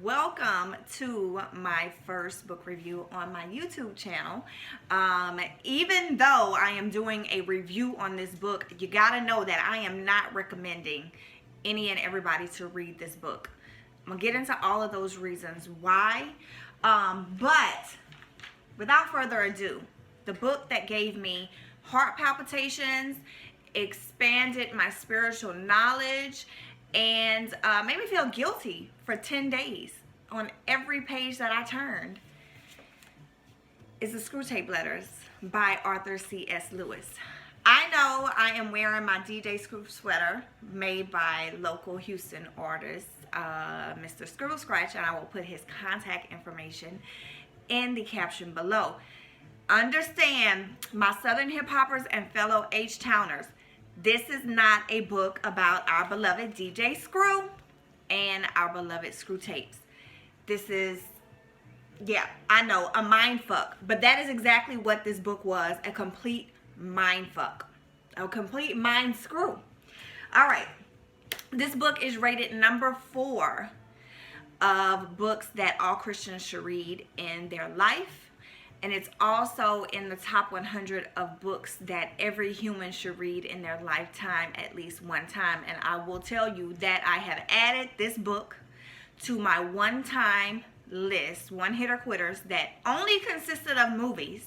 Welcome to my first book review on my YouTube channel. Even though I am doing a review on this book, you gotta know that I am not recommending any and everybody to read this book. I'm gonna get into all of those reasons why, but without further ado, the book that gave me heart palpitations, expanded my spiritual knowledge, and made me feel guilty for 10 days on every page that I turned is the Screwtape Letters by Arthur C.S. Lewis. I know I am wearing my DJ Screw sweater made by local Houston artist, Mr. Screw Scratch, and I will put his contact information in the caption below. Understand, my Southern hip hoppers and fellow H-Towners, this is not a book about our beloved DJ Screw and our beloved Screwtapes. This is, yeah, I know, a mind fuck. But that is exactly what this book was, a complete mind fuck. A complete mind screw. All right. This book is rated number 4 of books that all Christians should read in their life. And it's also in the top 100 of books that every human should read in their lifetime at least one time. And I will tell you that I have added this book to my one-time list, one hitter quitters, that only consisted of movies.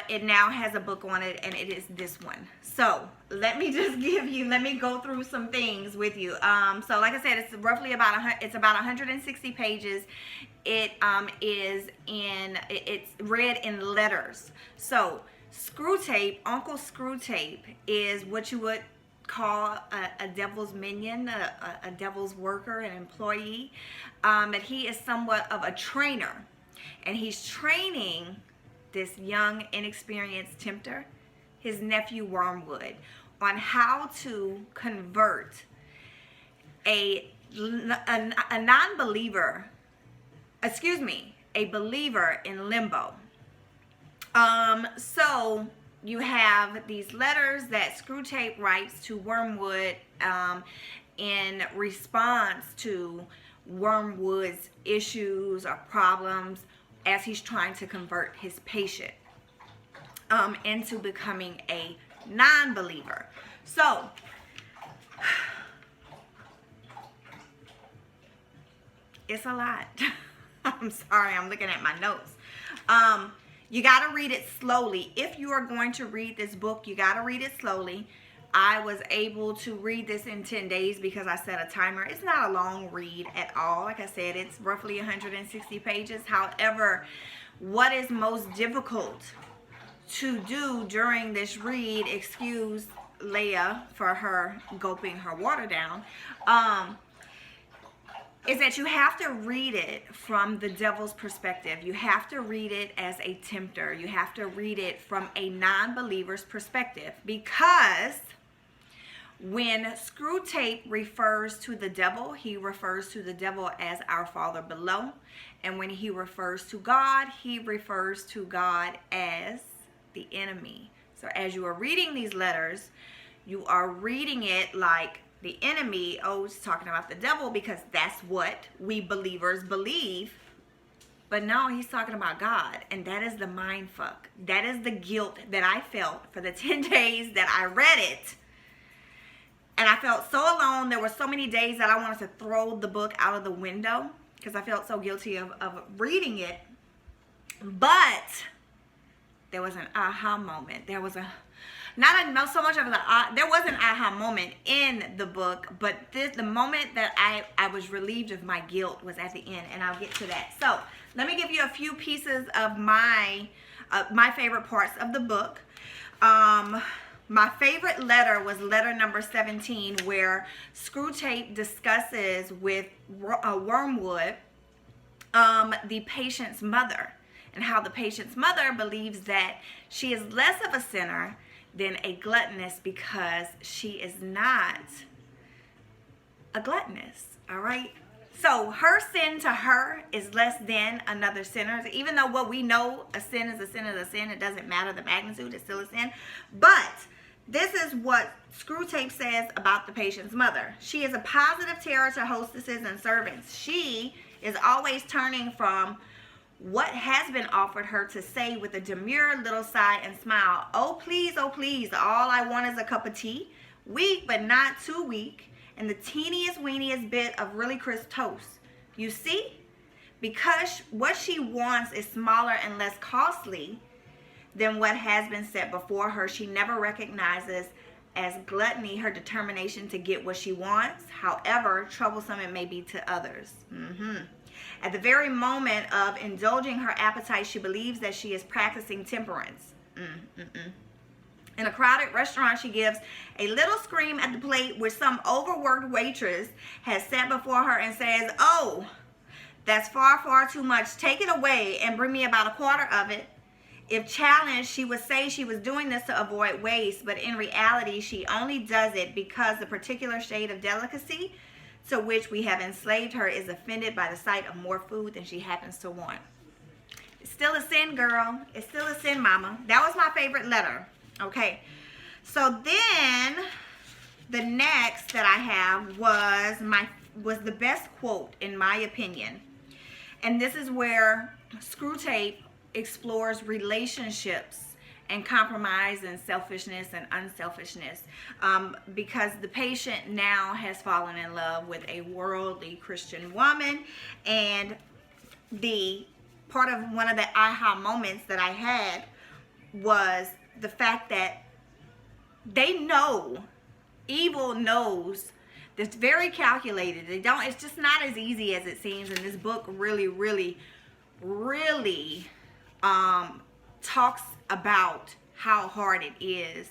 It now has a book on it, and it is this one. So let me just let me go through some things with you. So like I said, it's roughly about 160 pages. It's read in letters. So Screwtape, Uncle Screwtape, is what you would call a devil's minion, a devil's worker, an employee. And he is somewhat of a trainer, and he's training this young, inexperienced tempter, his nephew Wormwood, on how to convert a non-believer, a believer in limbo. So you have these letters that Screwtape writes to Wormwood in response to Wormwood's issues or problems as he's trying to convert his patient into becoming a non-believer. So it's a lot. I'm sorry, I'm looking at my notes. You got to read it slowly. If you are going to read this book, you got to read it slowly. I was able to read this in 10 days because I set a timer. It's not a long read at all. Like I said, it's roughly 160 pages. However, what is most difficult to do during this read, excuse Leia for her gulping her water down, is that you have to read it from the devil's perspective. You have to read it as a tempter. You have to read it from a non-believer's perspective, because when Screwtape refers to the devil, he refers to the devil as our Father below. And when he refers to God, he refers to God as the enemy. So as you are reading these letters, you are reading it like the enemy. Oh, it's talking about the devil because that's what we believers believe. But no, he's talking about God. And that is the mind fuck. That is the guilt that I felt for the 10 days that I read it. And I felt so alone. There were so many days that I wanted to throw the book out of the window because I felt so guilty of reading it. But there was an aha moment. There was a, not so much of there was an aha moment in the book, but the moment that I was relieved of my guilt was at the end, and I'll get to that. So let me give you a few pieces of my favorite parts of the book. My favorite letter was letter number 17, where Screwtape discusses with Wormwood the patient's mother, and how the patient's mother believes that she is less of a sinner than a gluttoness because she is not a gluttoness. All right? So her sin to her is less than another sinner's. Even though what we know, a sin is a sin is a sin, it doesn't matter the magnitude, it's still a sin. But This is what Screwtape says about the patient's mother. She is a positive terror to hostesses and servants. She is always turning from what has been offered her to say with a demure little sigh and smile, oh please, all I want is a cup of tea, weak but not too weak, and the teeniest weeniest bit of really crisp toast. You see, because what she wants is smaller and less costly than what has been set before her, she never recognizes as gluttony her determination to get what she wants, however troublesome it may be to others. At the very moment of indulging her appetite, she believes that she is practicing temperance. In a crowded restaurant, she gives a little scream at the plate which some overworked waitress has set before her and says, oh, that's far, far too much. Take it away and bring me about a quarter of it. If challenged, she would say she was doing this to avoid waste, but in reality, she only does it because the particular shade of delicacy to which we have enslaved her is offended by the sight of more food than she happens to want. It's still a sin, girl. It's still a sin, mama. That was my favorite letter. Okay. So then the next that I have was the best quote in my opinion. And this is where Screwtape explores relationships and compromise and selfishness and unselfishness, because the patient now has fallen in love with a worldly Christian woman. And the part of one of the aha moments that I had was the fact that they know, evil knows, that's very calculated. It's just not as easy as it seems. And this book really talks about how hard it is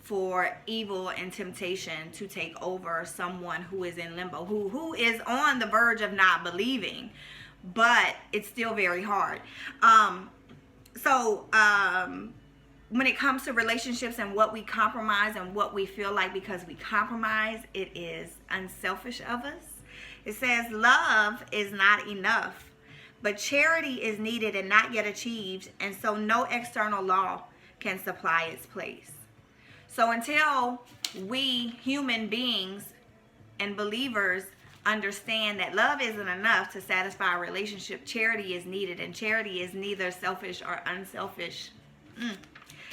for evil and temptation to take over someone who is in limbo, who is on the verge of not believing, but it's still very hard. When it comes to relationships and what we compromise and what we feel like because we compromise, it is unselfish of us. It says love is not enough, but charity is needed and not yet achieved, and so no external law can supply its place. So until we human beings and believers understand that love isn't enough to satisfy a relationship, charity is needed, and charity is neither selfish or unselfish.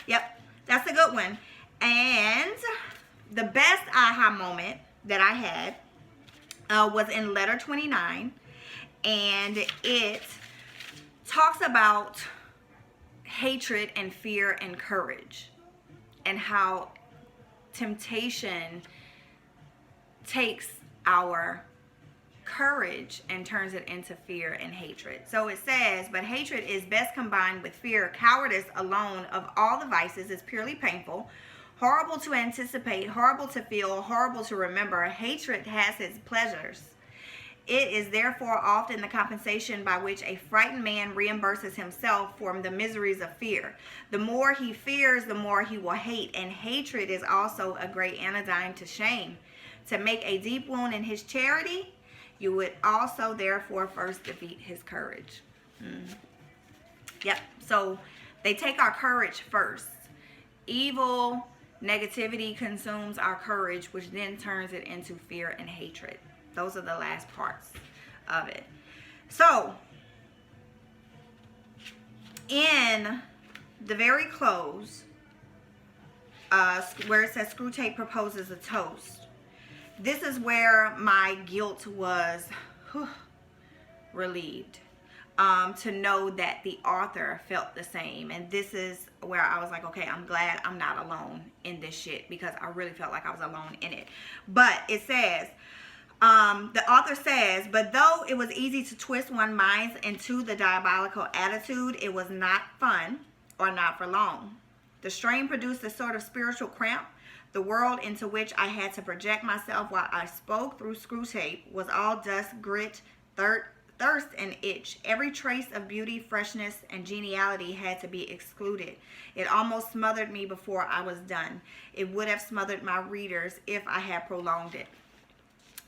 Yep, that's a good one. And the best aha moment that I had was in letter 29. And it talks about hatred and fear and courage, and how temptation takes our courage and turns it into fear and hatred. So it says, but hatred is best combined with fear. Cowardice alone of all the vices is purely painful, horrible to anticipate, horrible to feel, horrible to remember. Hatred has its pleasures. It is therefore often the compensation by which a frightened man reimburses himself for the miseries of fear. The more he fears, the more he will hate, and hatred is also a great anodyne to shame. To make a deep wound in his charity, you would also therefore first defeat his courage. Yep, so they take our courage first. Evil, negativity consumes our courage, which then turns it into fear and hatred. Those are the last parts of it. So, in the very close, where it says Screwtape proposes a toast, this is where my guilt was relieved. To know that the author felt the same. And this is where I was like, okay, I'm glad I'm not alone in this shit, because I really felt like I was alone in it. But it says, the author says, but though it was easy to twist one's mind into the diabolical attitude, it was not fun or not for long. The strain produced a sort of spiritual cramp. The world into which I had to project myself while I spoke through Screwtape was all dust, grit, thirst, and itch. Every trace of beauty, freshness, and geniality had to be excluded. It almost smothered me before I was done. It would have smothered my readers if I had prolonged it.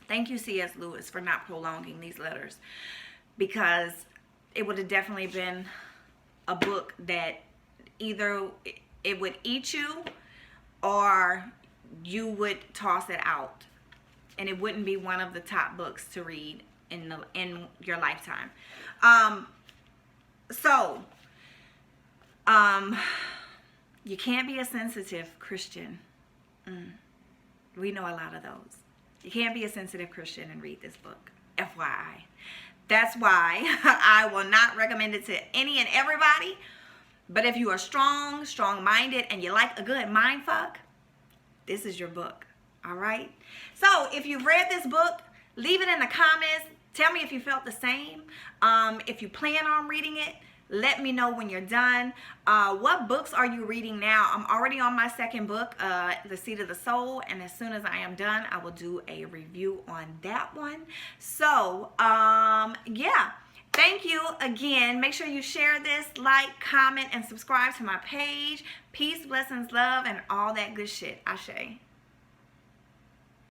Thank you, C.S. Lewis, for not prolonging these letters, because it would have definitely been a book that either it would eat you or you would toss it out and it wouldn't be one of the top books to read in your lifetime. You can't be a sensitive Christian. We know a lot of those. You can't be a sensitive Christian and read this book. FYI. That's why I will not recommend it to any and everybody. But if you are strong-minded, and you like a good mind fuck, this is your book. All right? So if you've read this book, leave it in the comments. Tell me if you felt the same. If you plan on reading it, let me know when you're done. What books are you reading now? I'm already on my second book, The Seed of the Soul. And as soon as I am done, I will do a review on that one. So, yeah. Thank you again. Make sure you share this, like, comment, and subscribe to my page. Peace, blessings, love, and all that good shit. Ashe.